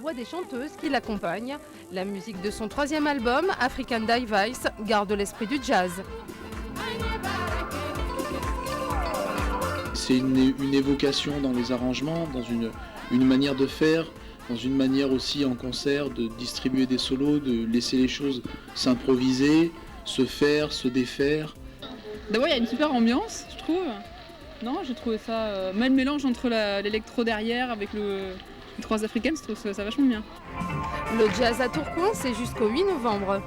Voix des chanteuses qui l'accompagnent. La musique de son troisième album, African Device, garde l'esprit du jazz. C'est une évocation dans les arrangements, dans une manière de faire, dans une manière aussi en concert de distribuer des solos, de laisser les choses s'improviser, se faire, se défaire. D'abord, il y a une super ambiance, je trouve. Non, j'ai trouvé ça... même mélange entre l'électro derrière avec les trois africaines, je trouve ça vachement bien. Le jazz à Tourcoing, c'est jusqu'au 8 novembre.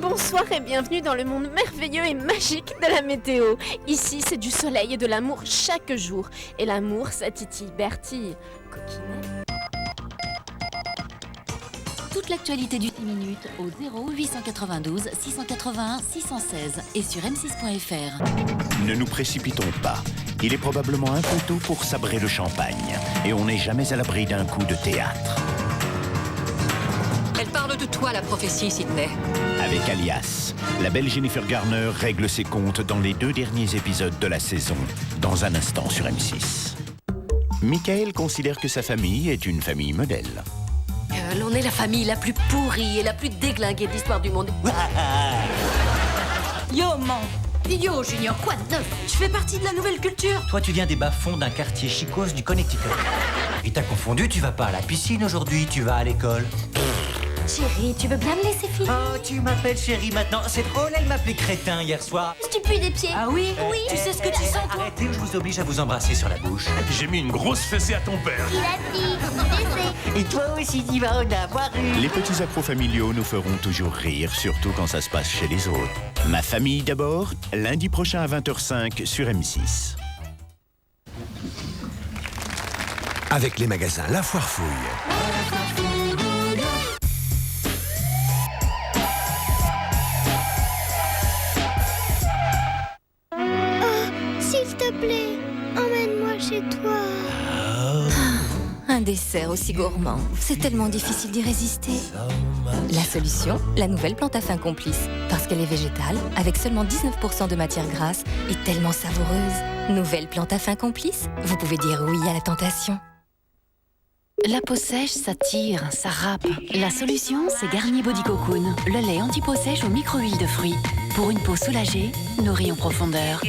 Bonsoir et bienvenue dans le monde merveilleux et magique de la météo. Ici, c'est du soleil et de l'amour chaque jour. Et l'amour, ça titille Bertie. Coquinet. Toute l'actualité du 10 minutes au 0892 681 616 et sur m6.fr. Ne nous précipitons pas. Il est probablement un peu tôt pour sabrer le champagne. Et on n'est jamais à l'abri d'un coup de théâtre. Elle parle de toi, la prophétie, Sydney. Avec Alias, la belle Jennifer Garner règle ses comptes dans les 2 derniers épisodes de la saison, dans un instant sur M6. Michael considère que sa famille est une famille modèle. On est la famille la plus pourrie et la plus déglinguée de l'histoire du monde. Yo, man! Yo, Junior, quoi de neuf? Je fais partie de la nouvelle culture. Toi, tu viens des bas-fonds d'un quartier chicose du Connecticut. Et t'as confondu, tu vas pas à la piscine aujourd'hui, tu vas à l'école. Chérie, tu veux bien me laisser filer? Oh, tu m'appelles chérie maintenant. C'est drôle, elle m'appelait crétin hier soir. Tu pues des pieds. Ah oui? Oui. Tu sais ce que tu sens, toi? Arrêtez ou je vous oblige à vous embrasser sur la bouche. J'ai mis une grosse fessée à ton père. Il a dit, Et toi aussi, tu vas en avoir une. Les petits accros familiaux nous feront toujours rire, surtout quand ça se passe chez les autres. Ma famille d'abord, lundi prochain à 20h05 sur M6. Avec les magasins La Foire Fouille. S'il te plaît, emmène-moi chez toi. un dessert aussi gourmand. C'est tellement difficile d'y résister. La solution, la nouvelle plante à fin complice. Parce qu'elle est végétale, avec seulement 19% de matière grasse et tellement savoureuse. Nouvelle plante à fin complice, vous pouvez dire oui à la tentation. La peau sèche, ça tire, ça râpe. La solution, c'est Garnier Body Cocoon, le lait anti-peau sèche aux micro-huiles de fruits. Pour une peau soulagée, nourrie en profondeur.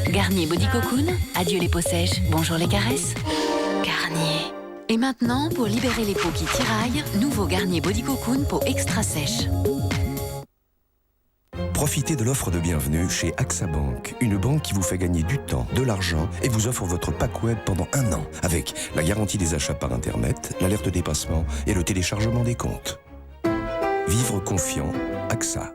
Garnier Body Cocoon, adieu les peaux sèches, bonjour les caresses. Garnier. Et maintenant, pour libérer les peaux qui tiraillent, nouveau Garnier Body Cocoon peau extra sèche. Profitez de l'offre de bienvenue chez AXA Bank, une banque qui vous fait gagner du temps, de l'argent et vous offre votre pack web pendant 1 an avec la garantie des achats par Internet, l'alerte dépassement et le téléchargement des comptes. Vivre confiant, AXA.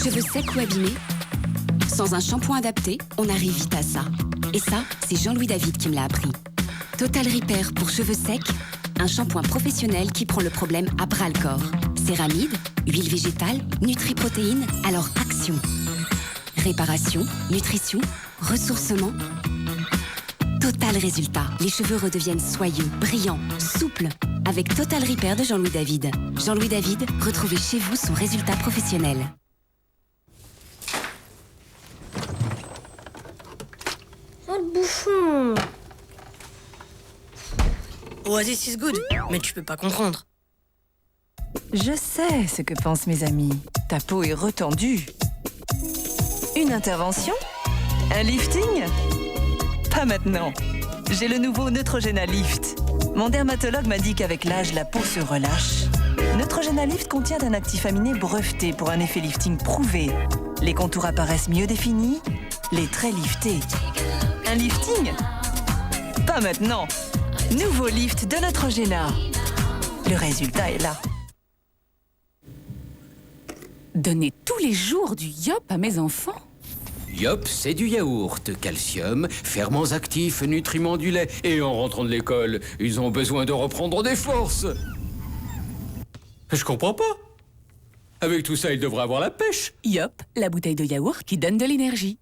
Cheveux secs ou abîmés? Sans un shampoing adapté, on arrive vite à ça. Et ça, c'est Jean-Louis David qui me l'a appris. Total Repair pour cheveux secs, un shampoing professionnel qui prend le problème à bras-le-corps. Céramide, huile végétale, nutri-protéines, alors action. Réparation, nutrition, ressourcement. Total résultat, les cheveux redeviennent soyeux, brillants, souples. Avec Total Repair de Jean-Louis David. Jean-Louis David, retrouvez chez vous son résultat professionnel. Oh le bouffon! Oasis is good, mais tu peux pas comprendre. Je sais ce que pensent mes amis. Ta peau est retendue. Une intervention? Un lifting? Pas maintenant. J'ai le nouveau Neutrogena Lift. Mon dermatologue m'a dit qu'avec l'âge, la peau se relâche. Neutrogena Lift contient un actif aminé breveté pour un effet lifting prouvé. Les contours apparaissent mieux définis, les traits liftés. Un lifting? Pas maintenant. Nouveau lift de Neutrogena. Le résultat est là. Donner tous les jours du Yop à mes enfants? Yop, c'est du yaourt, calcium, ferments actifs, nutriments du lait. Et en rentrant de l'école, ils ont besoin de reprendre des forces. Je comprends pas. Avec tout ça, ils devraient avoir la pêche. Yop, la bouteille de yaourt qui donne de l'énergie.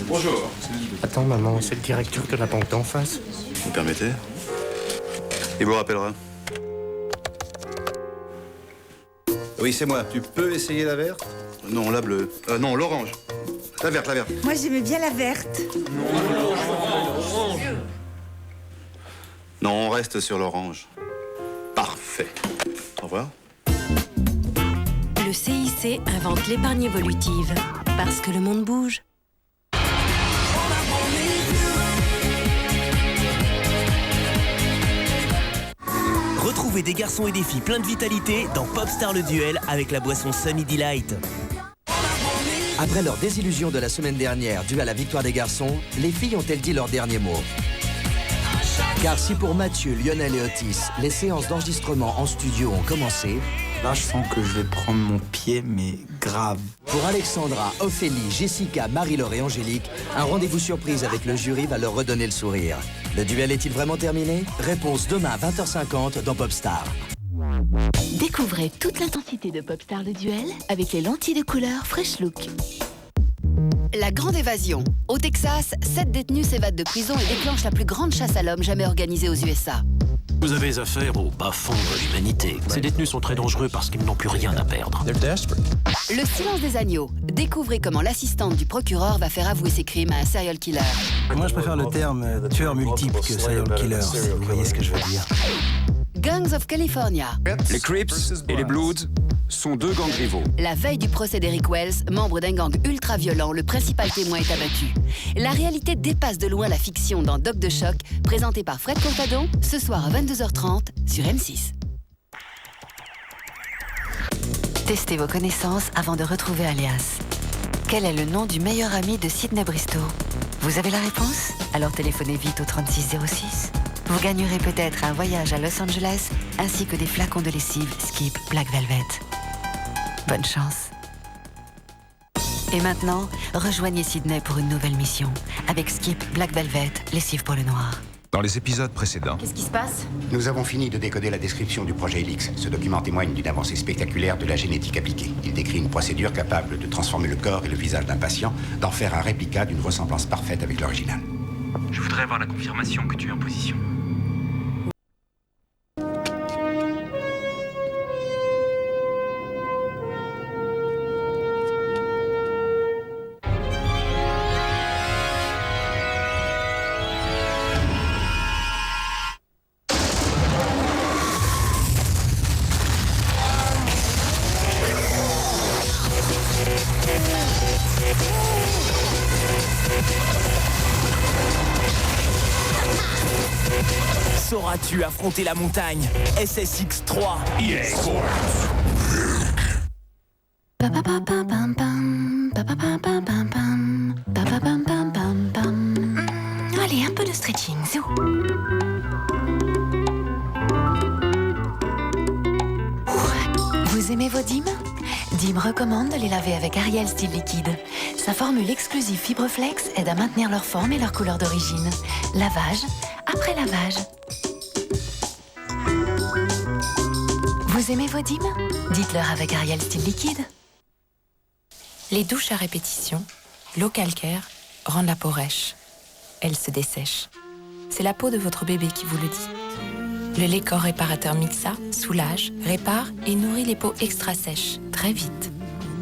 Bonjour. Attends, maman, c'est le directeur de la banque d'en face. Vous permettez? Il vous rappellera. Oui, c'est moi. Tu peux essayer la verte? Non, la bleue. Non, l'orange. La verte, la verte. Moi, j'aimais bien la verte. Non, on reste sur l'orange. Parfait. Au revoir. Le CIC invente l'épargne évolutive. Parce que le monde bouge. Retrouvez des garçons et des filles pleins de vitalité dans Popstar le Duel avec la boisson Sunny Delight. Après leur désillusion de la semaine dernière due à la victoire des garçons, les filles ont-elles dit leur dernier mot? Car si pour Mathieu, Lionel et Otis, les séances d'enregistrement en studio ont commencé... Là, je sens que je vais prendre mon pied, mais grave. Pour Alexandra, Ophélie, Jessica, Marie-Laure et Angélique, un rendez-vous surprise avec le jury va leur redonner le sourire. Le duel est-il vraiment terminé? Réponse demain à 20h50 dans Popstar. Découvrez toute l'intensité de Popstar le Duel avec les lentilles de couleur Fresh Look. La grande évasion. Au Texas, 7 détenus s'évadent de prison et déclenchent la plus grande chasse à l'homme jamais organisée aux USA. Vous avez affaire au bas-fond de l'humanité. Ces détenus sont très dangereux parce qu'ils n'ont plus rien à perdre. Le silence des agneaux. Découvrez comment l'assistante du procureur va faire avouer ses crimes à un serial killer. Moi, je préfère le terme tueur multiple que serial killer, si vous voyez ce que je veux dire. Gangs of California. Les Crips et les Bloods sont deux gangs rivaux. La veille du procès d'Eric Wells, membre d'un gang ultra-violent, le principal témoin est abattu. La réalité dépasse de loin la fiction dans Doc de choc, présenté par Fred Contadon, ce soir à 22h30 sur M6. Testez vos connaissances avant de retrouver Alias. Quel est le nom du meilleur ami de Sydney Bristow? Vous avez la réponse? Alors téléphonez vite au 3606. Vous gagnerez peut-être un voyage à Los Angeles ainsi que des flacons de lessive Skip Black Velvet. Bonne chance. Et maintenant, rejoignez Sydney pour une nouvelle mission avec Skip Black Velvet, lessive pour le noir. Dans les épisodes précédents, Qu'est-ce qui se passe? Nous avons fini de décoder la description du projet Helix. Ce document témoigne d'une avancée spectaculaire de la génétique appliquée. Il décrit une procédure capable de transformer le corps et le visage d'un patient, d'en faire un réplica d'une ressemblance parfaite avec l'original. Je voudrais avoir la confirmation que tu es en position. Sauras-tu affronter la montagne? SSX3. Allez, un peu de stretching, zou. Vous aimez vos dîmes? Dim recommande de les laver avec Ariel Style Liquide. Sa formule exclusive Fibreflex aide à maintenir leur forme et leur couleur d'origine. Lavage après lavage. Vous aimez vos dîmes? Dites-leur avec Ariel Style Liquide. Les douches à répétition, l'eau calcaire, rendent la peau rêche. Elle se dessèche. C'est la peau de votre bébé qui vous le dit. Le lait corps réparateur Mixa soulage, répare et nourrit les peaux extra sèches, très vite.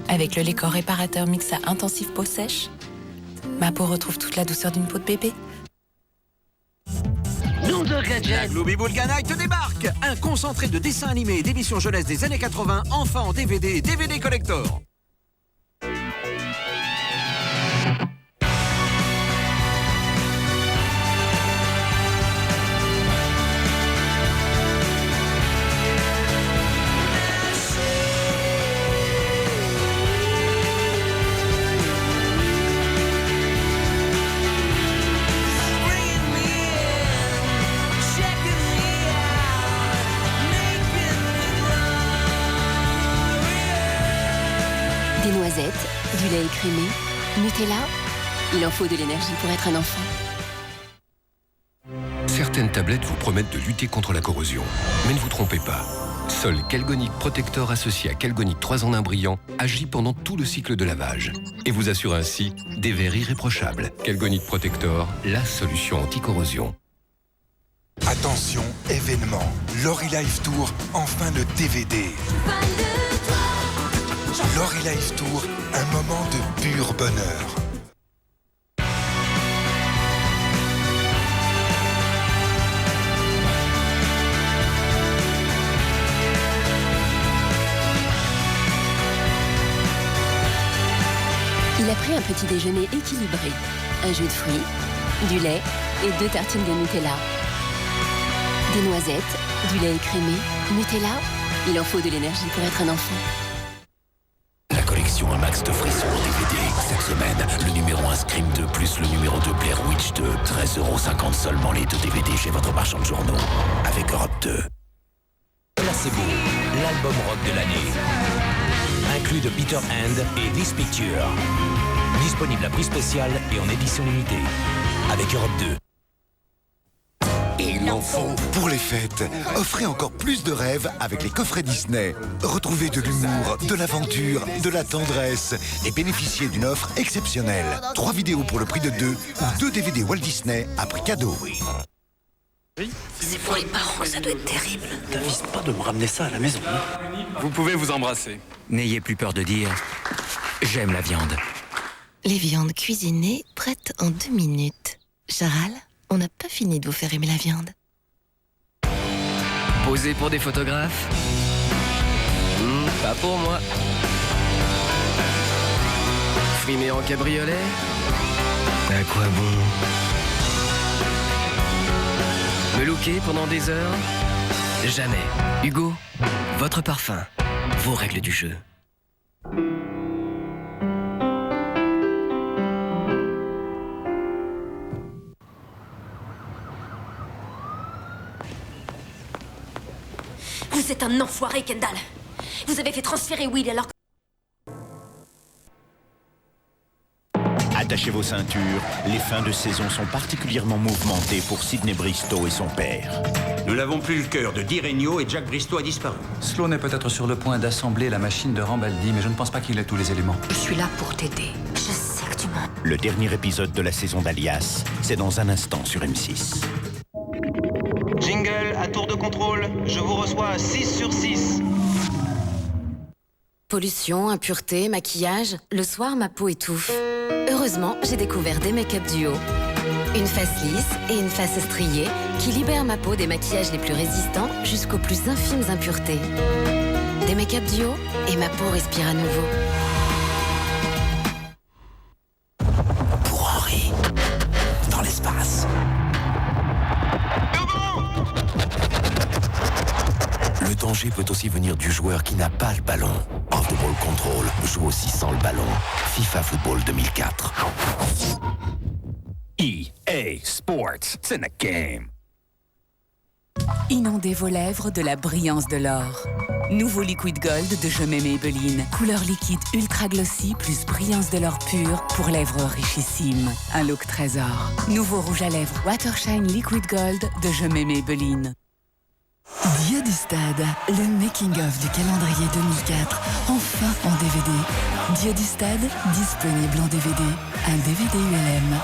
Avec le lait corps réparateur Mixa intensif peau sèche, ma peau retrouve toute la douceur d'une peau de bébé. Nom de gadget. La Glooby Boulga Night débarque. Un concentré de dessins animés et d'émissions jeunesse des années 80, enfin en DVD et DVD collector. Des noisettes, du lait écrémé, Nutella. Il en faut de l'énergie pour être un enfant. Certaines tablettes vous promettent de lutter contre la corrosion. Mais ne vous trompez pas. Seul Calgonic Protector associé à Calgonic 3 en 1 brillant agit pendant tout le cycle de lavage et vous assure ainsi des verres irréprochables. Calgonic Protector, la solution anti-corrosion. Attention, événement. Lori Life Tour, enfin le DVD. Lori Life Tour, un moment de pur bonheur. Il a pris un petit déjeuner équilibré. Un jus de fruits, du lait et 2 tartines de Nutella. Des noisettes, du lait écrémé, Nutella. Il en faut de l'énergie pour être un enfant. La collection Un Max de frissons en DVD. Cette semaine, le numéro 1 Scream 2 plus le numéro 2 Blair Witch 2. 13,50 € seulement les 2 DVD chez votre marchand de journaux. Avec Europe 2. Placebo, l'album rock de l'année. Inclus de Peter Hand et This Picture. Disponible à prix spécial et en édition limitée. Avec Europe 2. Il en faut. Pour les fêtes, offrez encore plus de rêves avec les coffrets Disney. Retrouvez de l'humour, de l'aventure, de la tendresse et bénéficiez d'une offre exceptionnelle. 3 vidéos pour le prix de 2 ou 2 DVD Walt Disney à prix cadeau. C'est pour les parents, ça doit être terrible. T'avises pas de me ramener ça à la maison. Vous pouvez vous embrasser. N'ayez plus peur de dire « J'aime la viande ». Les viandes cuisinées prêtes en 2 minutes. Charal, on n'a pas fini de vous faire aimer la viande. Posé pour des photographes ? Pas pour moi. Frimé en cabriolet ? À quoi bon ? Me looker pendant des heures ? Jamais. Hugo, votre parfum, vos règles du jeu. Vous êtes un enfoiré, Kendall. Vous avez fait transférer Will alors que... Attachez vos ceintures, les fins de saison sont particulièrement mouvementées pour Sidney Bristow et son père. Nous n'avons plus le cœur de Di Regno et Jack Bristow a disparu. Sloan est peut-être sur le point d'assembler la machine de Rambaldi, mais je ne pense pas qu'il ait tous les éléments. Je suis là pour t'aider. Je sais que tu mens. Le dernier épisode de la saison d'Alias, c'est dans un instant sur M6. Jingle à tour de contrôle, je vous reçois à 6 sur 6. Pollution, impureté, maquillage. Le soir, ma peau étouffe. Heureusement, j'ai découvert des make-up duo. Une face lisse et une face striée qui libèrent ma peau des maquillages les plus résistants jusqu'aux plus infimes impuretés. Des make-up duo et ma peau respire à nouveau. Pour Henri, dans l'espace. Le danger peut aussi venir du joueur qui n'a pas le ballon. Off the Ball Control joue aussi sans le ballon. FIFA Football 2004. EA Sports, it's in the game. Inondez vos lèvres de la brillance de l'or. Nouveau Liquid Gold de Je m'aime Maybelline. Couleur liquide ultra glossy plus brillance de l'or pur pour lèvres richissimes. Un look trésor. Nouveau rouge à lèvres Watershine Liquid Gold de Je m'aime Maybelline. Dieu du Stade, le making-of du calendrier 2004, enfin en DVD. Dieu du Stade, disponible en DVD. Un DVD ULM.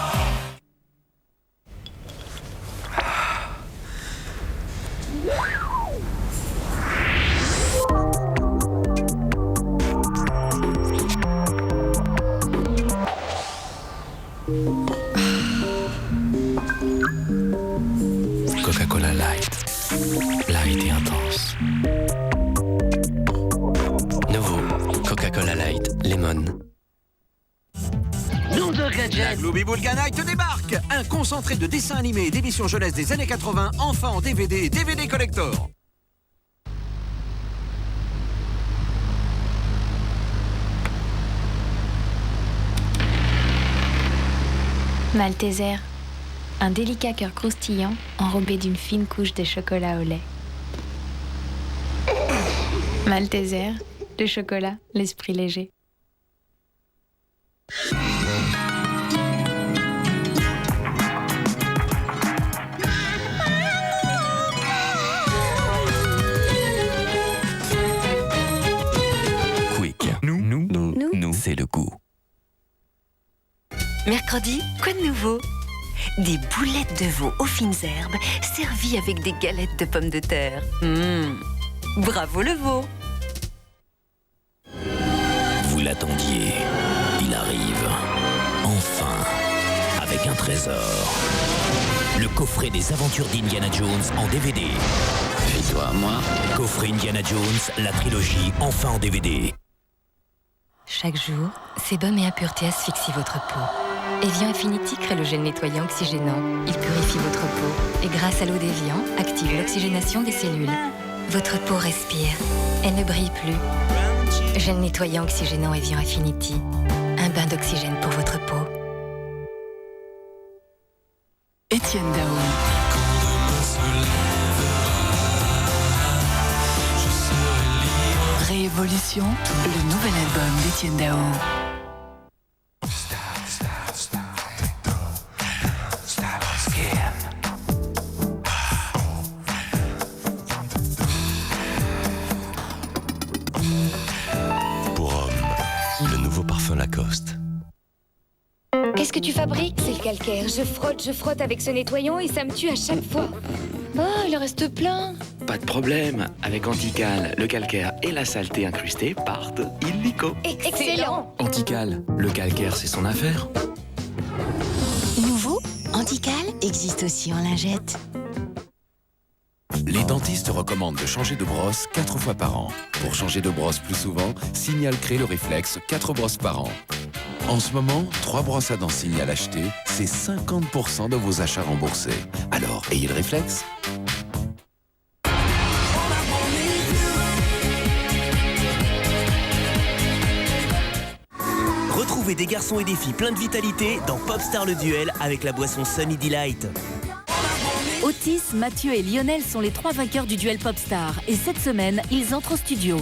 One. Nom de gadget. La Glooby Boulga Night débarque. Un concentré de dessins animés et d'émissions jeunesse des années 80, enfin en DVD et DVD collector. Malteser, un délicat cœur croustillant enrobé d'une fine couche de chocolat au lait. Malteser, le chocolat, l'esprit léger. Quick. Nous, c'est le goût. Mercredi, quoi de nouveau? Des boulettes de veau aux fines herbes servies avec des galettes de pommes de terre. Bravo le veau! Vous l'attendiez. Il arrive. Enfin. Avec un trésor. Le coffret des aventures d'Indiana Jones en DVD. Et toi, moi? Coffret Indiana Jones, la trilogie, enfin en DVD. Chaque jour, sébum et impuretés asphyxient votre peau. Evian Affinity crée le gel nettoyant oxygénant. Il purifie votre peau et grâce à l'eau d'Evian, active l'oxygénation des cellules. Votre peau respire. Elle ne brille plus. Gel nettoyant oxygénant Evian Affinity. Un bain d'oxygène pour votre peau. Étienne Dao. Révolution, le nouvel album d'Étienne Dao. Pour homme, le nouveau parfum Lacoste. Qu'est-ce que tu fabriques? C'est le calcaire. Je frotte avec ce nettoyant et ça me tue à chaque fois. Oh, il en reste plein. Pas de problème. Avec Antical, le calcaire et la saleté incrustée partent illico. Excellent. Antical, le calcaire, c'est son affaire. Nouveau, Antical existe aussi en lingette. Les dentistes recommandent de changer de brosse 4 fois par an. Pour changer de brosse plus souvent, Signal crée le réflexe 4 brosses par an. En ce moment, 3 brosses à dents Signal achetées, c'est 50% de vos achats remboursés. Alors, ayez le réflexe. Retrouvez des garçons et des filles pleins de vitalité dans Popstar le duel avec la boisson Sunny Delight. Otis, Mathieu et Lionel sont les 3 vainqueurs du duel Popstar. Et cette semaine, ils entrent au studio.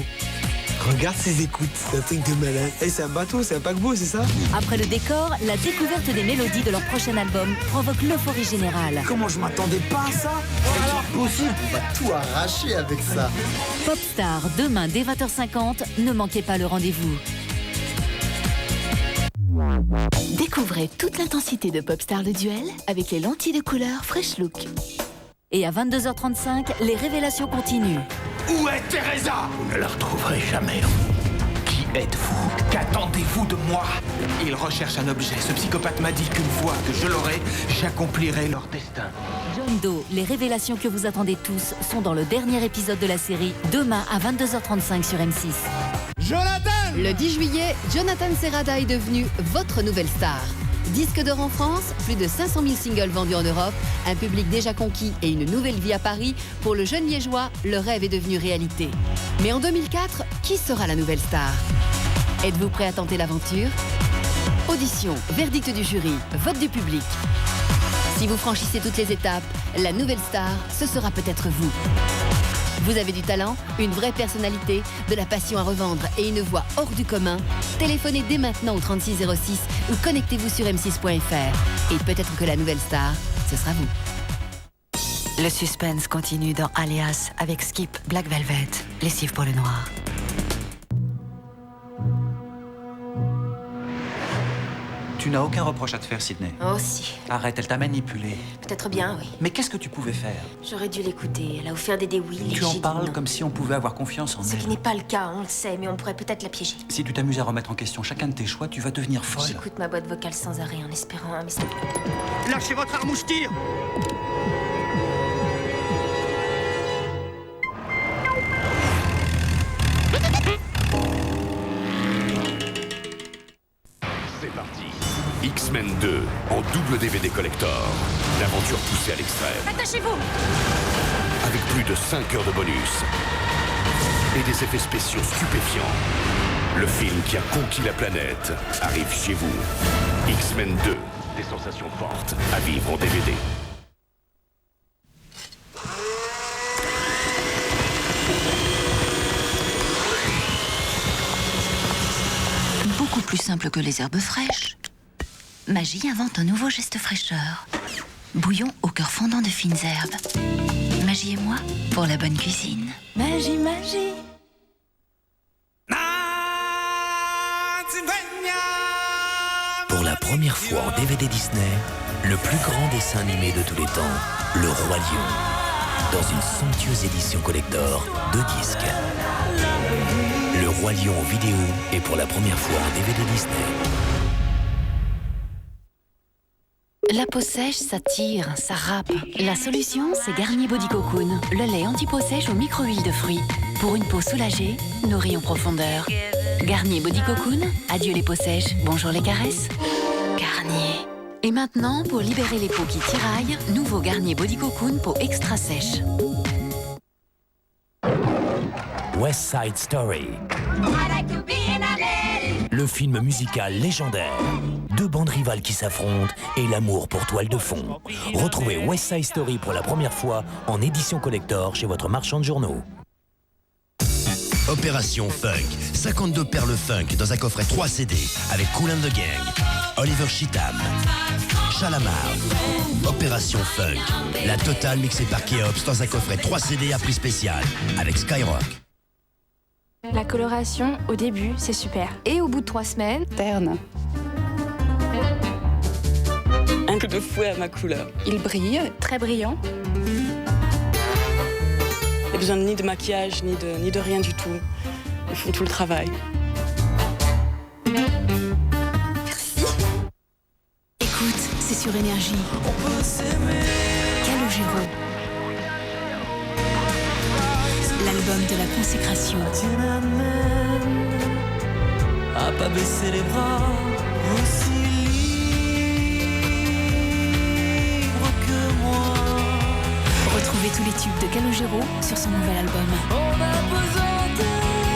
Regarde ces écoutes, c'est un truc de malade. Hey, c'est un bateau, c'est un paquebot, c'est ça? Après le décor, la découverte des mélodies de leur prochain album provoque l'euphorie générale. Comment je m'attendais pas à ça? C'est possible, on va tout arracher avec ça. Popstar, demain dès 20h50, ne manquez pas le rendez-vous. Découvrez toute l'intensité de Popstar le duel avec les lentilles de couleur Fresh Look. Et à 22h35, les révélations continuent. Où est Teresa? Vous ne la retrouverez jamais. Qui êtes-vous? Qu'attendez-vous de moi? Ils recherchent un objet. Ce psychopathe m'a dit qu'une fois que je l'aurai, j'accomplirai leur destin. John Doe, les révélations que vous attendez tous sont dans le dernier épisode de la série, demain à 22h35 sur M6. Jonathan! Le 10 juillet, Jonathan Serrada est devenu votre nouvelle star. Disque d'or en France, plus de 500 000 singles vendus en Europe, un public déjà conquis et une nouvelle vie à Paris. Pour le jeune liégeois, le rêve est devenu réalité. Mais en 2004, qui sera la nouvelle star? Êtes-vous prêt à tenter l'aventure? Audition, verdict du jury, vote du public. Si vous franchissez toutes les étapes, la nouvelle star, ce sera peut-être vous. Vous avez du talent, une vraie personnalité, de la passion à revendre et une voix hors du commun? Téléphonez dès maintenant au 3606 ou connectez-vous sur m6.fr. Et peut-être que la nouvelle star, ce sera vous. Le suspense continue dans Alias avec Skip, Black Velvet, Lessive pour le noir. Tu n'as aucun reproche à te faire, Sydney. Oh si. Arrête, elle t'a manipulé. Peut-être bien, oui. Mais qu'est-ce que tu pouvais faire? J'aurais dû l'écouter. Elle a offert des déwheels. Tu en parles comme si on pouvait avoir confiance en Ce elle. qui n'est pas le cas, on le sait, mais on pourrait peut-être la piéger. Si tu t'amuses à remettre en question chacun de tes choix, tu vas devenir folle. J'écoute ma boîte vocale sans arrêt en espérant un message. Lâchez votre arme ou je tire! X-Men 2 en double DVD collector. L'aventure poussée à l'extrême. Attachez-vous! Avec plus de 5 heures de bonus. Et des effets spéciaux stupéfiants. Le film qui a conquis la planète arrive chez vous. X-Men 2. Des sensations fortes à vivre en DVD. Beaucoup plus simple que les herbes fraîches. Magie invente un nouveau geste fraîcheur. Bouillon au cœur fondant de fines herbes. Magie et moi pour la bonne cuisine. Magie, magie. Pour la première fois en DVD Disney, le plus grand dessin animé de tous les temps, Le Roi Lion, dans une somptueuse édition collector, 2 disques. Le Roi Lion en vidéo et pour la première fois en DVD Disney. La peau sèche, ça tire, ça râpe. La solution, c'est Garnier Body Cocoon, le lait anti-peau sèche aux micro-huiles de fruits. Pour une peau soulagée, nourrie en profondeur. Garnier Body Cocoon, adieu les peaux sèches, bonjour les caresses. Garnier. Et maintenant, pour libérer les peaux qui tiraillent, nouveau Garnier Body Cocoon peau extra sèche. West Side Story. Le film musical légendaire. 2 bandes rivales qui s'affrontent et l'amour pour toile de fond. Retrouvez West Side Story pour la première fois en édition collector chez votre marchand de journaux. Opération Funk. 52 perles funk dans un coffret 3 CD avec Kool and the Gang, Oliver Cheatham, Shalamar. Opération Funk. La totale mixée par Keops dans un coffret 3 CD à prix spécial avec Skyrock. La coloration, au début, c'est super. Et au bout de 3 semaines, terne. Un coup de fouet à ma couleur. Il brille. Très brillant. Il n'y a besoin ni de maquillage, ni de rien du tout. Ils font tout le travail. Merci. Écoute, c'est sur Énergie. Calogero. L'album de la consécration. Tu m'amènes à pas baisser les bras, aussi libre que moi. Retrouvez tous les tubes de Calogero sur son nouvel album.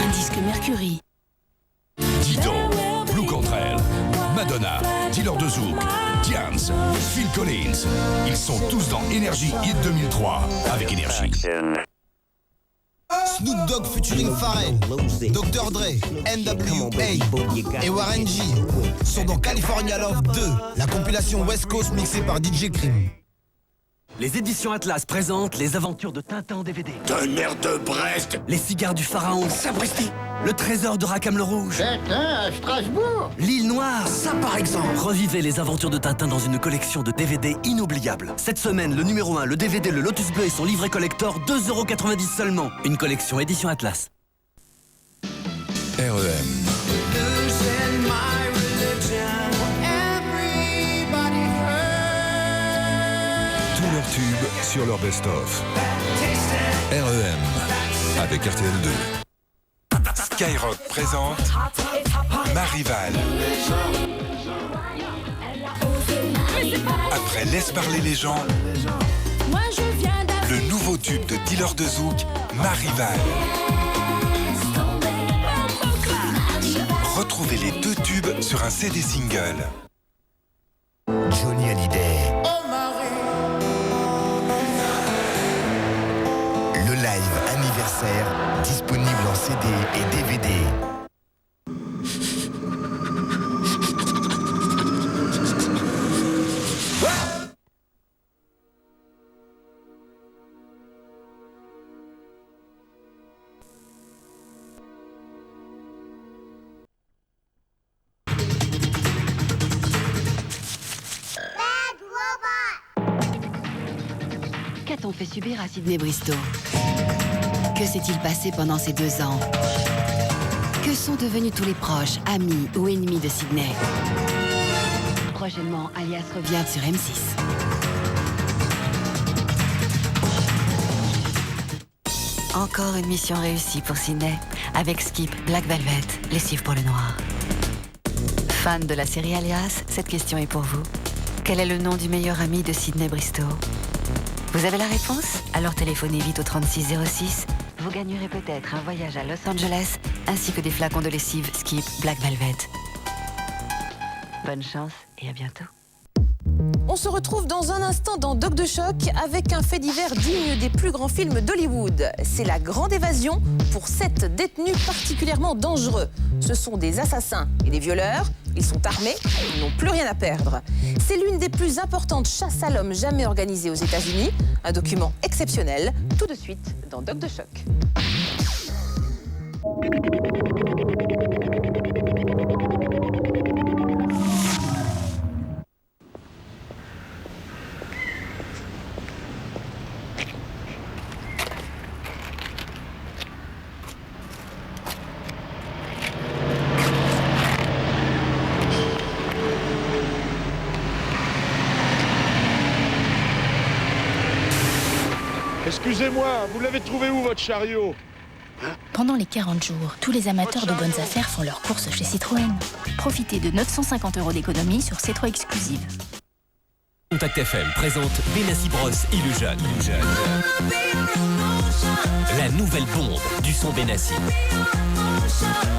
Un disque Mercury. Dido, Blue Cantrell, Madonna, Dealer de Zouk, Diams, Phil Collins. Ils sont tous dans Energy Hit 2003 avec Énergie. Snoop Dogg featuring Pharrell, Dr. Dre, NWA et Warren G sont dans California Love 2, la compilation West Coast mixée par DJ Cream. Les éditions Atlas présentent les aventures de Tintin en DVD. Tonnerre de Brest. Les cigares du pharaon, Sapristi. Le trésor de Rackham le Rouge. Tintin à Strasbourg. L'île Noire, ça par exemple. Revivez les aventures de Tintin dans une collection de DVD inoubliable. Cette semaine, le numéro 1, le DVD Le Lotus Bleu et son livret collector, 2,90 € seulement. Une collection édition Atlas. REM. Tous leurs tubes sur leur best-of. REM avec RTL2. Skyrock présente Ma Rivale. Après Laisse parler les gens, le nouveau tube de Dealer de Zouk, Ma Rivale. Retrouvez les 2 tubes sur un CD single. Johnny Hallyday. Le live anniversaire disponible en CD et DVD. Qu'a-t-on fait subir à Sydney Bristow? Que s'est-il passé pendant ces 2 ans? Que sont devenus tous les proches, amis ou ennemis de Sydney? Prochainement, Alias revient sur M6. Encore une mission réussie pour Sydney, avec Skip, Black Velvet, Lessive pour le noir. Fan de la série Alias, cette question est pour vous. Quel est le nom du meilleur ami de Sydney Bristow? Vous avez la réponse? Alors téléphonez vite au 3606. Vous gagnerez peut-être un voyage à Los Angeles ainsi que des flacons de lessive Skip Black Velvet. Bonne chance et à bientôt. On se retrouve dans un instant dans Doc de Choc avec un fait divers digne des plus grands films d'Hollywood. C'est la grande évasion pour 7 détenus particulièrement dangereux. Ce sont des assassins et des violeurs. Ils sont armés, ils n'ont plus rien à perdre. C'est l'une des plus importantes chasses à l'homme jamais organisées aux États-Unis. Un document exceptionnel, tout de suite dans Doc de Choc. Excusez-moi, vous l'avez trouvé où votre chariot? Pendant les 40 jours, tous les amateurs de bonnes affaires font leurs courses chez Citroën. Profitez de 950 € d'économie sur C3 exclusive. Contact FM présente Benassi Bros Illusion. La nouvelle bombe du son Benassi.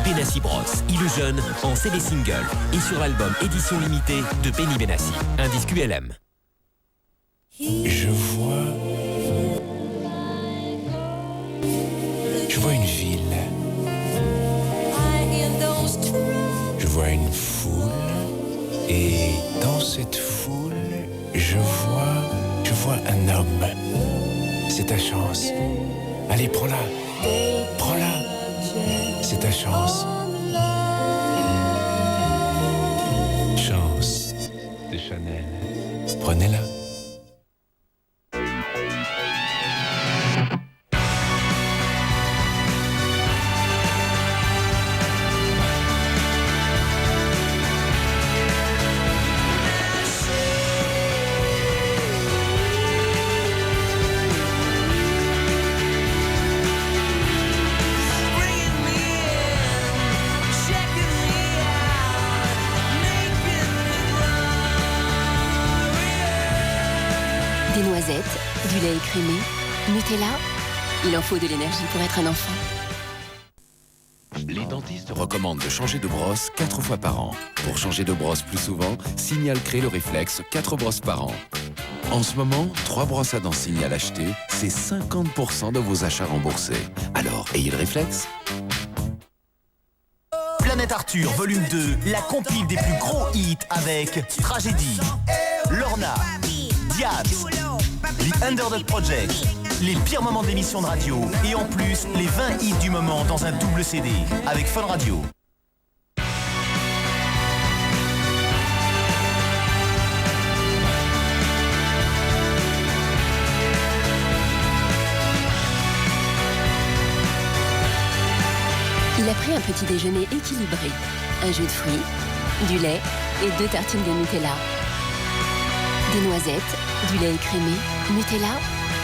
Benassi Bros Illusion en CD single et sur l'album édition limitée de Benny Benassi. Un disque ULM. Je vois une ville. Je vois une foule. Et dans cette foule, je vois un homme. C'est ta chance. Allez, prends-la. Prends-la. C'est ta chance. Chance de Chanel. Prenez-la. Des noisettes, du lait écrémé, Nutella. Il en faut de l'énergie pour être un enfant. Les dentistes recommandent de changer de brosse 4 fois par an. Pour changer de brosse plus souvent, Signal crée le réflexe 4 brosses par an. En ce moment, 3 brosses à dents Signal achetées, c'est 50% de vos achats remboursés. Alors, ayez le réflexe. Planète Arthur, volume 2, la compile des plus gros hits avec Tragédie, Lorna, Diams, The Underdog Project, les pires moments de l'émission de radio et en plus les 20 hits du moment dans un double CD avec Fun Radio. Il a pris un petit déjeuner équilibré. Un jus de fruits, du lait et 2 tartines de Nutella. Des noisettes, du lait écrémé, Nutella.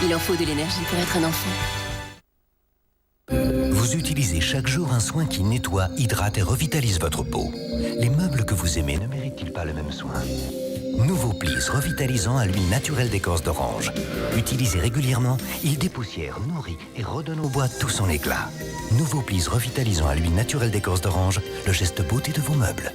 Il en faut de l'énergie pour être un enfant. Vous utilisez chaque jour un soin qui nettoie, hydrate et revitalise votre peau. Les meubles que vous aimez ne méritent-ils pas le même soin? Nouveau Please revitalisant à l'huile naturelle d'écorce d'orange. Utilisé régulièrement, il dépoussière, nourrit et redonne au bois tout son éclat. Nouveau Please revitalisant à l'huile naturelle d'écorce d'orange, le geste beauté de vos meubles.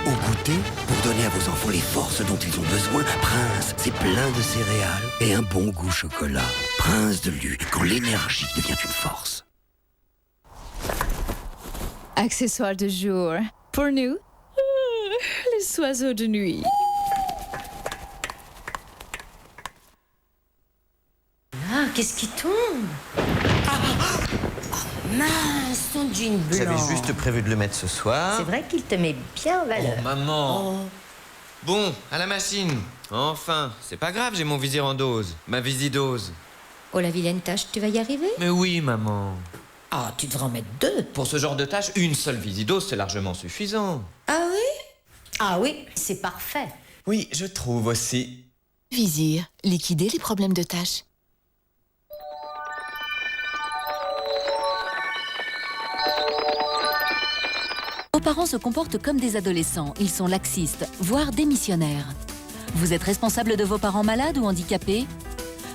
Au goûter, pour donner à vos enfants les forces dont ils ont besoin, Prince, c'est plein de céréales et un bon goût chocolat. Prince de Lu, quand l'énergie devient une force. Accessoires de jour. Pour nous, les oiseaux de nuit. Ah, qu'est-ce qui tombe? Oh mince, ton jean blanc. J'avais juste prévu de le mettre ce soir. C'est vrai qu'il te met bien en valeur. Oh, maman. Oh. Bon, à la machine. Enfin, c'est pas grave, j'ai mon visir en dose. Ma visidose. Oh, la vilaine tâche, tu vas y arriver? Mais oui, maman. Ah, tu devrais en mettre 2. Pour ce genre de tâche, une seule visidose, c'est largement suffisant. Ah oui? Ah oui, c'est parfait. Oui, je trouve aussi. Visir, liquider les problèmes de tâches. Vos parents se comportent comme des adolescents. Ils sont laxistes, voire démissionnaires. Vous êtes responsable de vos parents malades ou handicapés?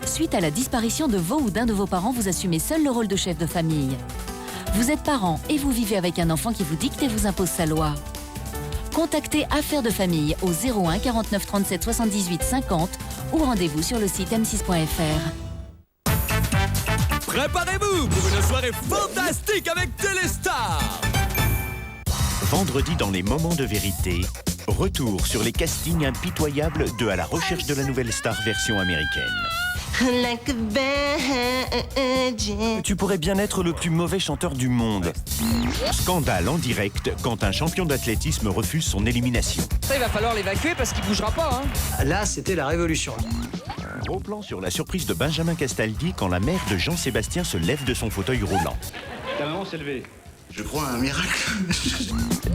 Suite à la disparition de vos ou d'un de vos parents, vous assumez seul le rôle de chef de famille. Vous êtes parent et vous vivez avec un enfant qui vous dicte et vous impose sa loi. Contactez Affaires de famille au 01 49 37 78 50 ou rendez-vous sur le site m6.fr. Préparez-vous pour une soirée fantastique avec Téléstar. Vendredi dans les moments de vérité, retour sur les castings impitoyables de À la recherche de la nouvelle star version américaine. Tu pourrais bien être le plus mauvais chanteur du monde. Scandale en direct quand un champion d'athlétisme refuse son élimination. Ça, il va falloir l'évacuer parce qu'il bougera pas. Là, c'était la révolution. Gros plan sur la surprise de Benjamin Castaldi quand la mère de Jean-Sébastien se lève de son fauteuil roulant. Ta maman s'est levée. Je crois à un miracle.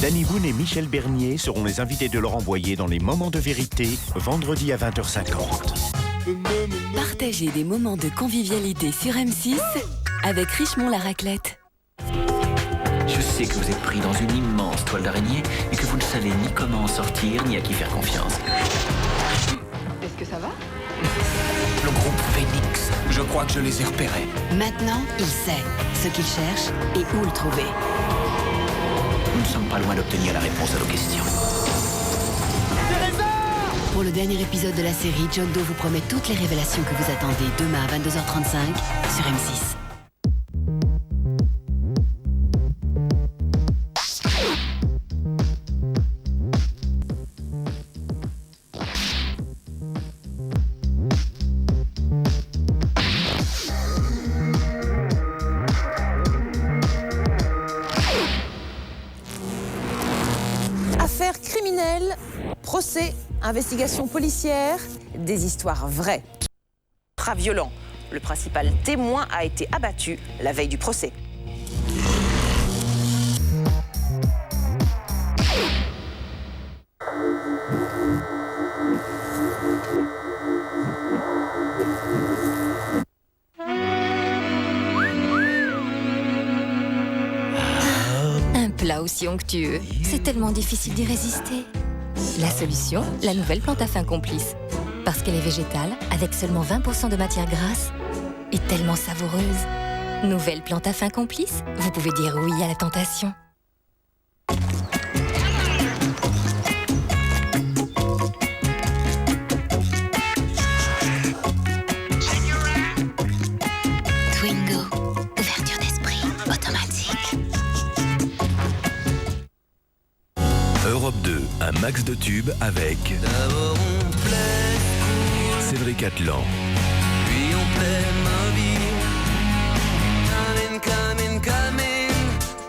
Danny Boone et Michel Bernier seront les invités de Laurent Boyer dans les moments de vérité, vendredi à 20h50. Partagez des moments de convivialité sur M6 avec Richemont la raclette. Je sais que vous êtes pris dans une immense toile d'araignée et que vous ne savez ni comment en sortir ni à qui faire confiance. Est-ce que ça va? Le groupe Phoenix, je crois que je les ai repérés. Maintenant, il sait ce qu'il cherche et où le trouver. Nous ne sommes pas loin d'obtenir la réponse à nos questions. Pour le dernier épisode de la série, John Doe vous promet toutes les révélations que vous attendez demain à 22h35 sur M6. Affaires criminelles, procès, investigations policières, des histoires vraies. Ultra violent. Le principal témoin a été abattu la veille du procès. Un plat aussi onctueux, c'est tellement difficile d'y résister. La solution, la nouvelle plante à fin complice. Parce qu'elle est végétale, avec seulement 20% de matière grasse, et tellement savoureuse. Nouvelle plante à fin complice, vous pouvez dire oui à la tentation. Twingo, ouverture d'esprit automatique. Europe 2, un max de tubes avec Cédric Atlan, Puis on plaît ma vie.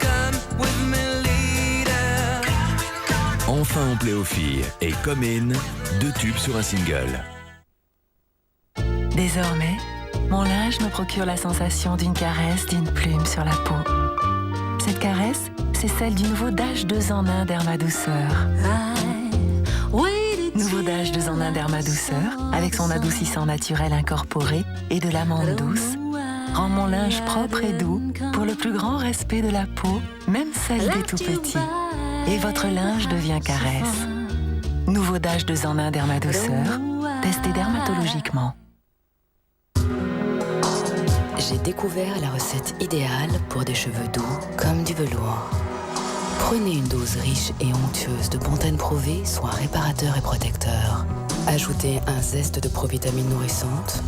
Come with me leader. Enfin on plaît aux filles et Commune, 2 tubes sur un single. Désormais, mon linge me procure la sensation d'une caresse, d'une plume sur la peau. Cette caresse, c'est celle du nouveau Dash 2 en 1 Derma Douceur. Nouveau Dash 2 en 1 Derma Douceur, avec son adoucissant naturel incorporé et de l'amande douce, rend mon linge propre et doux pour le plus grand respect de la peau, même celle des tout petits. Et votre linge devient caresse. Nouveau Dash 2 en 1 Derma Douceur, testé dermatologiquement. J'ai découvert la recette idéale pour des cheveux doux comme du velours. Prenez une dose riche et onctueuse de Pantene Pro V, soin réparateur et protecteur. Ajoutez un zeste de provitamines nourrissantes.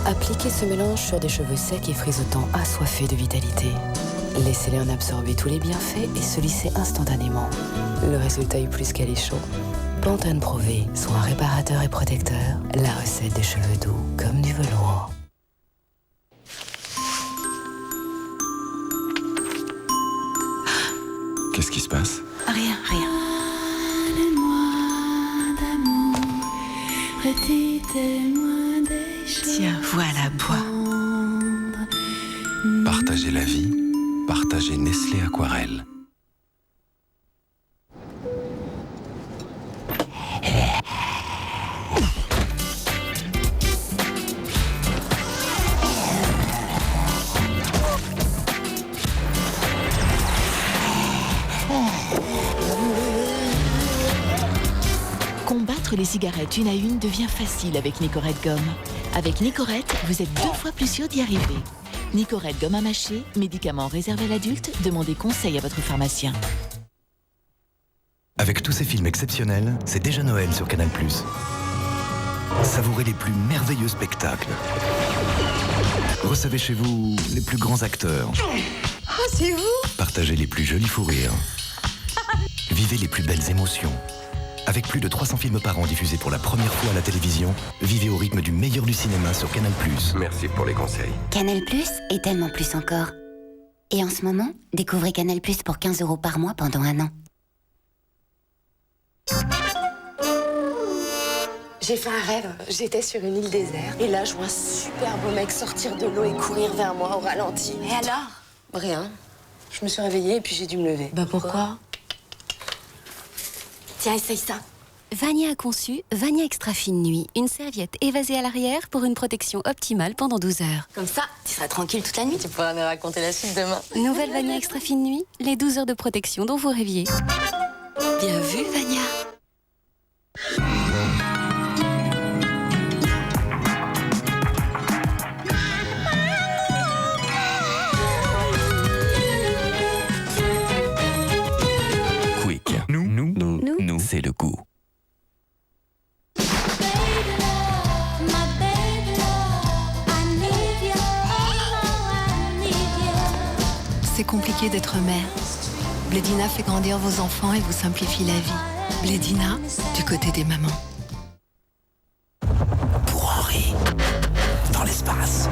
Appliquez ce mélange sur des cheveux secs et frisotants assoiffés de vitalité. Laissez-les en absorber tous les bienfaits et se lisser instantanément. Le résultat est plus qu'alléchant. Pantene Pro V, soin réparateur et protecteur. La recette des cheveux doux comme du velours. Qu'est-ce qui se passe? Rien. Tiens, voilà, bois. Partagez la vie, partagez Nestlé Aquarelle. les cigarettes une à une devient facile avec Nicorette Gomme. Avec Nicorette, vous êtes 2 fois plus sûr d'y arriver. Nicorette Gomme à mâcher, médicament réservé à l'adulte, demandez conseil à votre pharmacien. Avec tous ces films exceptionnels, c'est déjà Noël sur Canal+. Savourez les plus merveilleux spectacles. Recevez chez vous les plus grands acteurs. Oh, c'est vous! Partagez les plus jolis fous rires. Vivez les plus belles émotions. Avec plus de 300 films par an diffusés pour la première fois à la télévision, vivez au rythme du meilleur du cinéma sur Canal+. Merci pour les conseils. Canal+ est tellement plus encore. Et en ce moment, découvrez Canal+ pour 15 € par mois pendant 1 an. J'ai fait un rêve. J'étais sur une île déserte. Et là, je vois un super beau mec sortir de l'eau et courir vers moi au ralenti. Et alors? Rien. Je me suis réveillée et puis j'ai dû me lever. Bah pourquoi? Tiens, essaye ça. Vania a conçu Vania Extra Fine Nuit, une serviette évasée à l'arrière pour une protection optimale pendant 12 heures. Comme ça, tu seras tranquille toute la nuit. Tu pourras nous raconter la suite demain. Nouvelle Vania Extra Fine Nuit, les 12 heures de protection dont vous rêviez. Bien vu, Vania. Nous, c'est le goût. C'est compliqué d'être mère. Blédina fait grandir vos enfants et vous simplifie la vie. Blédina, du côté des mamans. Pour Henri, dans l'espace.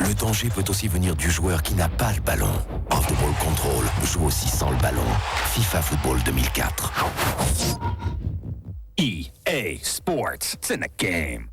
Le danger peut aussi venir du joueur qui n'a pas le ballon. Off the Ball Control joue aussi sans le ballon. FIFA Football 2004. EA Sports, it's in the game.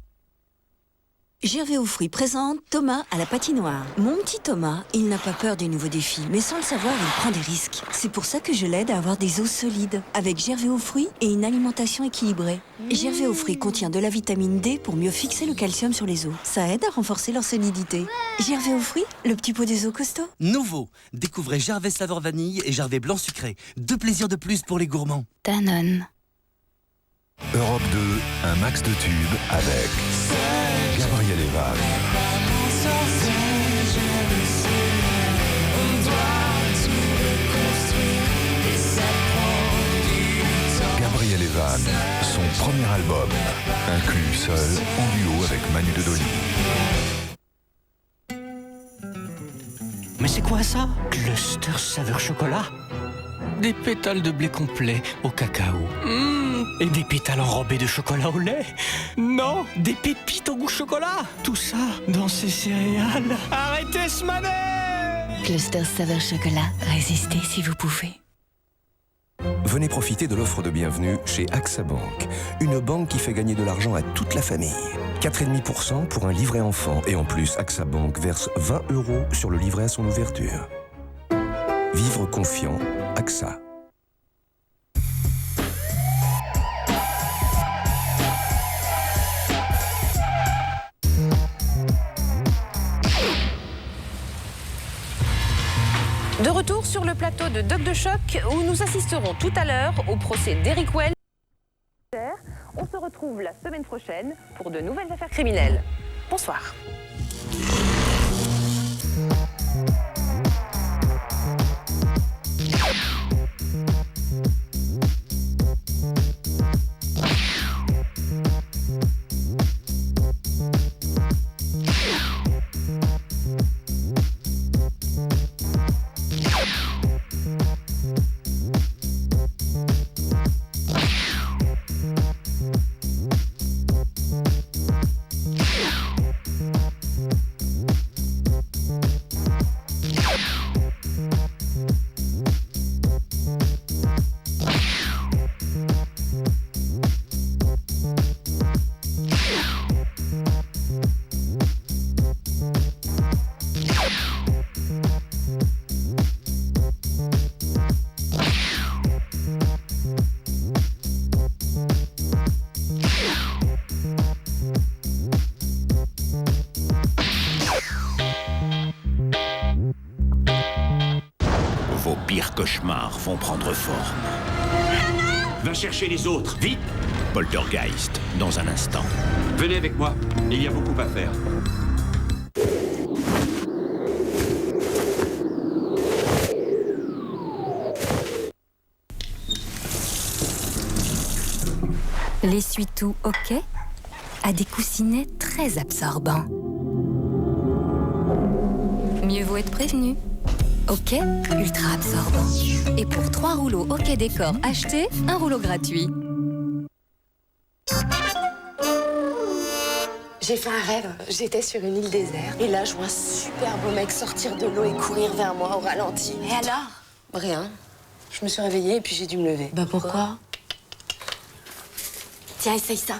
Gervais aux fruits présente Thomas à la patinoire. Mon petit Thomas, il n'a pas peur des nouveaux défis, mais sans le savoir, il prend des risques. C'est pour ça que je l'aide à avoir des os solides, avec Gervais aux fruits et une alimentation équilibrée. Gervais aux fruits contient de la vitamine D pour mieux fixer le calcium sur les os. Ça aide à renforcer leur solidité. Gervais aux fruits, le petit pot des os costauds. Nouveau, découvrez Gervais saveur vanille et Gervais blanc sucré. 2 plaisirs de plus pour les gourmands. Danone. Europe 2, un max de tubes avec Gabriel Eval. Gabriel Eval, son premier album, inclus seul en duo avec Manu de Dolly. Mais c'est quoi ça? Cluster saveur chocolat? Des pétales de blé complet au cacao. Et des pétales enrobés de chocolat au lait. Non, des pépites au goût chocolat. Tout ça dans ces céréales. Arrêtez ce manet! Cluster saveur chocolat, résistez si vous pouvez. Venez profiter de l'offre de bienvenue chez AXA Bank, une banque qui fait gagner de l'argent à toute la famille. 4,5% pour un livret enfant et en plus AXA Bank verse 20 € sur le livret à son ouverture. Vivre confiant, AXA. De retour sur le plateau de Doc de Choc, où nous assisterons tout à l'heure au procès d'Eric Well. On se retrouve la semaine prochaine pour de nouvelles affaires criminelles. Bonsoir. cauchemars vont prendre forme. Va chercher les autres, vite! Poltergeist, dans un instant. Venez avec moi, il y a beaucoup à faire. L'essuie-tout OK a des coussinets très absorbants. Mieux vaut être prévenu. OK, ultra absorbant. Et pour 3 rouleaux OK Décor achetés, un rouleau gratuit. J'ai fait un rêve. J'étais sur une île déserte. Et là, je vois un super beau mec sortir de l'eau et courir vers moi au ralenti. Et alors? Rien. Je me suis réveillée et puis j'ai dû me lever. Bah pourquoi? Tiens, essaye ça.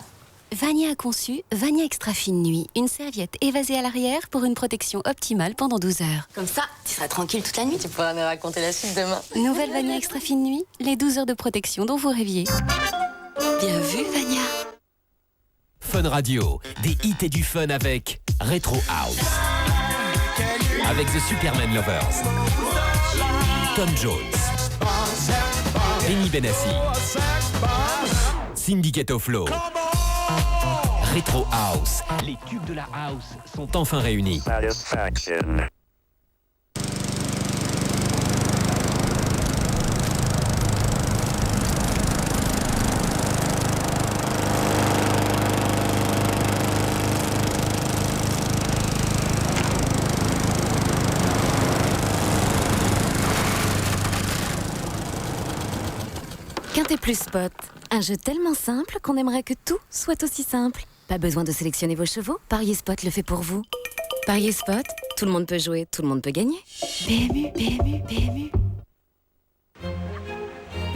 Vania a conçu Vania Extra Fine Nuit, une serviette évasée à l'arrière pour une protection optimale pendant 12 heures. Comme ça, tu seras tranquille toute la nuit. Tu pourras me raconter la suite demain. Nouvelle Vania Extra Fine Nuit, les 12 heures de protection dont vous rêviez. Bien vu, Vania. Fun Radio, des hits et du fun avec Retro House. Avec The Superman Lovers, Tom Jones, Benny Benassi, Syndicate of Flow. Retro House, les tubes de la house sont enfin réunis. Quintet Plus Spot, un jeu tellement simple qu'on aimerait que tout soit aussi simple. Pas besoin de sélectionner vos chevaux, Parier Spot le fait pour vous. Parier Spot, tout le monde peut jouer, tout le monde peut gagner. PMU, PMU, PMU.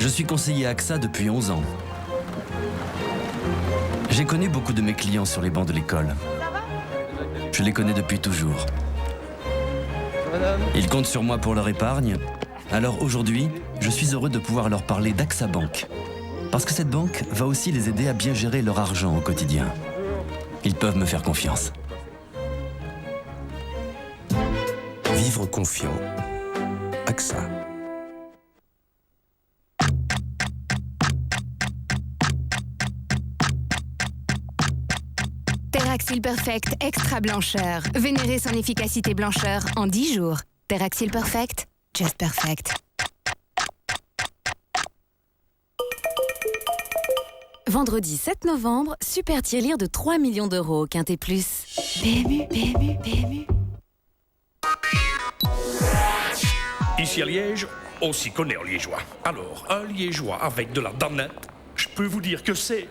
Je suis conseiller AXA depuis 11 ans. J'ai connu beaucoup de mes clients sur les bancs de l'école. Je les connais depuis toujours. Ils comptent sur moi pour leur épargne. Alors aujourd'hui, je suis heureux de pouvoir leur parler d'AXA Bank. Parce que cette banque va aussi les aider à bien gérer leur argent au quotidien. Ils peuvent me faire confiance. Vivre confiant. AXA. Terraxil Perfect Extra Blancheur. Vénérez son efficacité blancheur en 10 jours. Terraxil Perfect, just perfect. Vendredi 7 novembre, super tirelire de 3 millions d'euros au Quintet Plus. PMU, PMU, PMU. Ici à Liège, on s'y connaît en liégeois. Alors, un liégeois avec de la danette, je peux vous dire que c'est...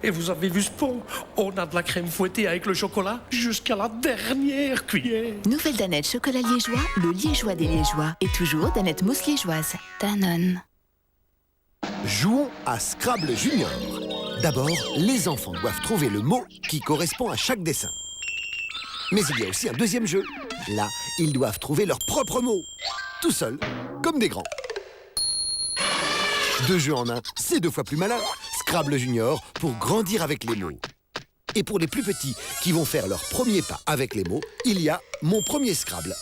Et vous avez vu ce pot? On a de la crème fouettée avec le chocolat jusqu'à la dernière cuillère. Nouvelle danette chocolat liégeois, le liégeois des liégeois. Et toujours danette mousse liégeoise. Danone. Jouons à Scrabble Junior. D'abord, les enfants doivent trouver le mot qui correspond à chaque dessin. Mais il y a aussi un deuxième jeu. Là, ils doivent trouver leur propre mot. Tout seuls, comme des grands. 2 jeux en un, c'est 2 fois plus malin. Scrabble Junior pour grandir avec les mots. Et pour les plus petits qui vont faire leur premier pas avec les mots, il y a Mon premier Scrabble.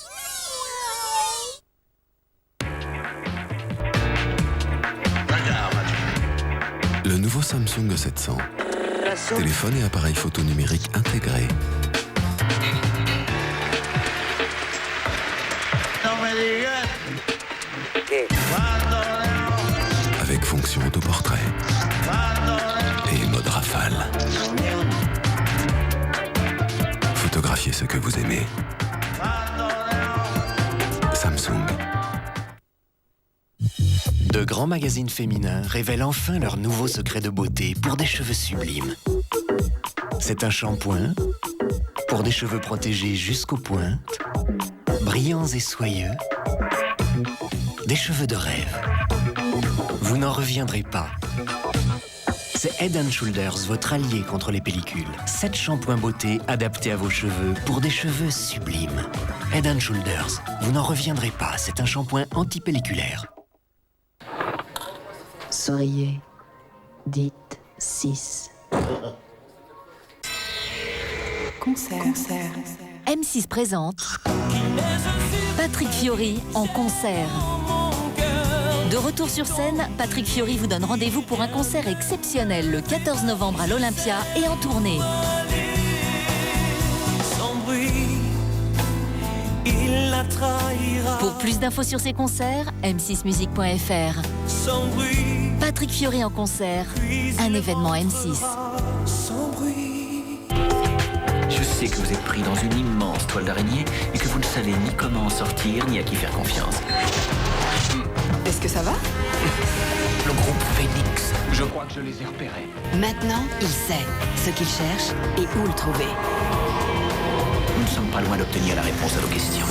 Le nouveau Samsung 700. Téléphone et appareil photo numérique intégrés. Avec fonction autoportrait et mode rafale. Photographiez ce que vous aimez. Samsung. De grands magazines féminins révèlent enfin leur nouveau secret de beauté pour des cheveux sublimes. C'est un shampoing pour des cheveux protégés jusqu'aux pointes, brillants et soyeux, des cheveux de rêve. Vous n'en reviendrez pas. C'est Head & Shoulders, votre allié contre les pellicules. 7 shampoings beauté adaptés à vos cheveux pour des cheveux sublimes. Head & Shoulders, vous n'en reviendrez pas. C'est un shampoing anti-pelliculaire. Souriez. Dites 6. Concert. M6 présente Patrick Fiori en concert. De retour sur scène, Patrick Fiori vous donne rendez-vous pour un concert exceptionnel le 14 novembre à l'Olympia et en tournée. Sans bruit, il la trahira. Pour plus d'infos sur ses concerts, m6musique.fr. Sans bruit, Patrick Fiori en concert, un événement M6. sans bruit. Je sais que vous êtes pris dans une immense toile d'araignée et que vous ne savez ni comment en sortir ni à qui faire confiance. Est-ce que ça va? Le groupe Phoenix, je crois que je les ai repérés. Maintenant, il sait ce qu'il cherche et où le trouver. Nous ne sommes pas loin d'obtenir la réponse à nos questions.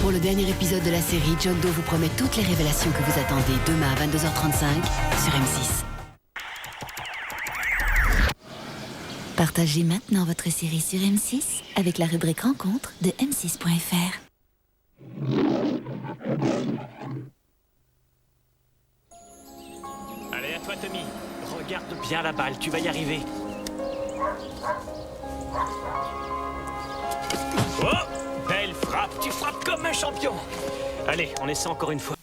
Pour le dernier épisode de la série, John Doe vous promet toutes les révélations que vous attendez demain à 22h35 sur M6. Partagez maintenant votre série sur M6 avec la rubrique Rencontre de M6.fr. Allez, à toi, Tommy. Regarde bien la balle, tu vas y arriver. Oh, belle frappe, tu frappes comme un champion. Allez, on essaie encore une fois.